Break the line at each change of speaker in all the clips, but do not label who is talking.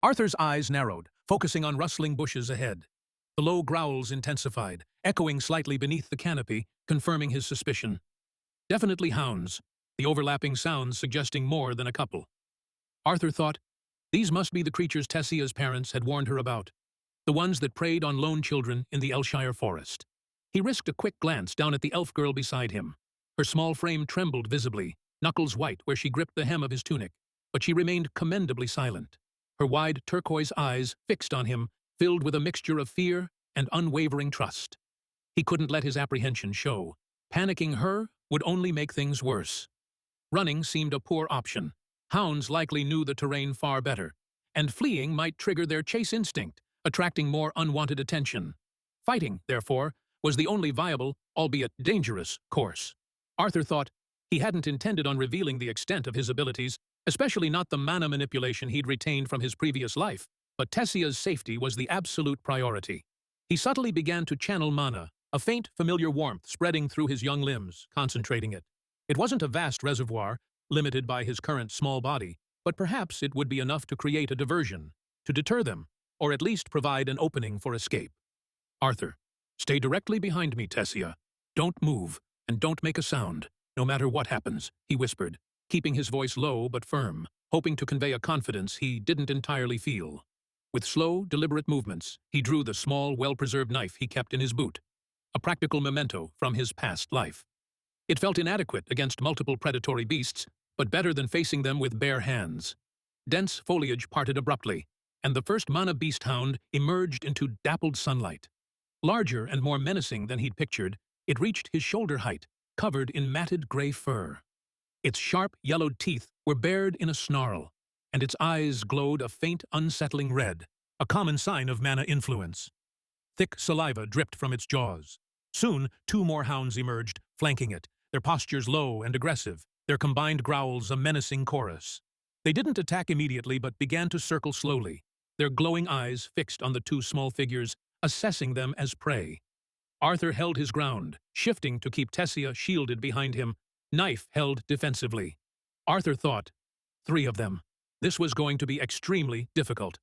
Arthur's eyes narrowed, focusing on rustling bushes ahead. The low growls intensified, echoing slightly beneath the canopy, confirming his suspicion. Definitely hounds, the overlapping sounds suggesting more than a couple. Arthur thought, these must be the creatures Tessia's parents had warned her about, the ones that preyed on lone children in the Elshire forest. He risked a quick glance down at the elf girl beside him. Her small frame trembled visibly, knuckles white where she gripped the hem of his tunic, but she remained commendably silent. Her wide turquoise eyes, fixed on him, filled with a mixture of fear and unwavering trust. He couldn't let his apprehension show. Panicking her would only make things worse. Running seemed a poor option. Hounds likely knew the terrain far better, and fleeing might trigger their chase instinct, attracting more unwanted attention. Fighting, therefore, was the only viable, albeit dangerous, course. Arthur thought he hadn't intended on revealing the extent of his abilities, especially not the mana manipulation he'd retained from his previous life, but Tessia's safety was the absolute priority. He subtly began to channel mana, a faint, familiar warmth spreading through his young limbs, concentrating it. It wasn't a vast reservoir, limited by his current small body, but perhaps it would be enough to create a diversion, to deter them, or at least provide an opening for escape. Arthur, stay directly behind me, Tessia. Don't move, and don't make a sound, no matter what happens, he whispered, keeping his voice low but firm, hoping to convey a confidence he didn't entirely feel. With slow, deliberate movements, he drew the small, well-preserved knife he kept in his boot, a practical memento from his past life. It felt inadequate against multiple predatory beasts, but better than facing them with bare hands. Dense foliage parted abruptly, and the first mana beast hound emerged into dappled sunlight. Larger and more menacing than he'd pictured, it reached his shoulder height, covered in matted gray fur. Its sharp, yellowed teeth were bared in a snarl, and its eyes glowed a faint, unsettling red, a common sign of mana influence. Thick saliva dripped from its jaws. Soon, two more hounds emerged, flanking it, their postures low and aggressive, their combined growls a menacing chorus. They didn't attack immediately but began to circle slowly, their glowing eyes fixed on the two small figures, assessing them as prey. Arthur held his ground, shifting to keep Tessia shielded behind him, knife held defensively. Arthur thought, 3 of them. This was going to be extremely difficult.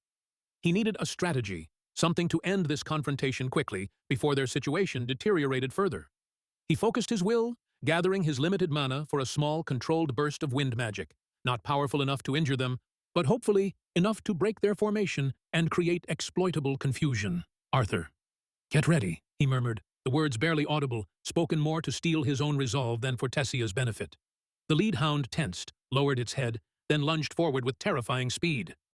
He needed a strategy, something to end this confrontation quickly before their situation deteriorated further. He focused his will, gathering his limited mana for a small, controlled burst of wind magic, not powerful enough to injure them, but hopefully enough to break their formation and create exploitable confusion. Arthur, get ready, he murmured, the words barely audible, spoken more to steel his own resolve than for Tessia's benefit. The lead hound tensed, lowered its head, then lunged forward with terrifying speed.